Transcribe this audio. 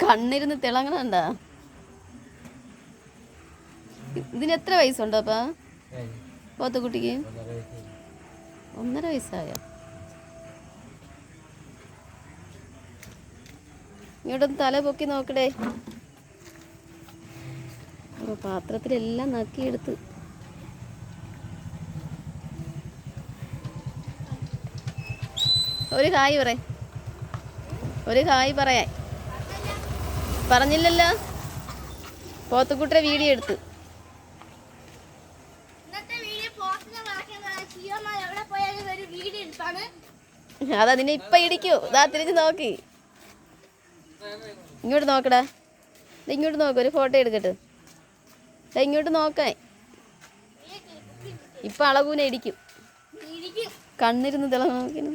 കണ്ണിരുന്ന് തിളങ്ങണണ്ട. ഇതിന് എത്ര വയസ്സുണ്ടോ അപ്പാ പോത്തുകുട്ടിക്ക്? 1.5 വയസ്സായ. ഇങ്ങോട്ടൊന്ന് തല പൊക്കി നോക്കടേ. പാത്രത്തിലെല്ലാം നക്കിയെടുത്ത്. ഒരു ഹായ് പറ. ഒരു ഹായ് പറയാൻ പറഞ്ഞില്ലല്ലോ. പോത്തുകുട്ടിയുടെ വീഡിയോ എടുത്ത്. അതതിനെ ഇപ്പൊ ഇടിക്കൂ. ഇതാ തിരിച്ച് നോക്കി. ഇങ്ങോട്ട് നോക്കടാ. ഇങ്ങോട്ട് നോക്ക്. ഒരു ഫോട്ടോ എടുക്കട്ടെ. ഇങ്ങോട്ട് നോക്കാൻ. ഇപ്പൊ അളകൂനെ ഇടിക്കും. കണ്ണിരുന്ന് തിളങ്ങ നോക്കിന്.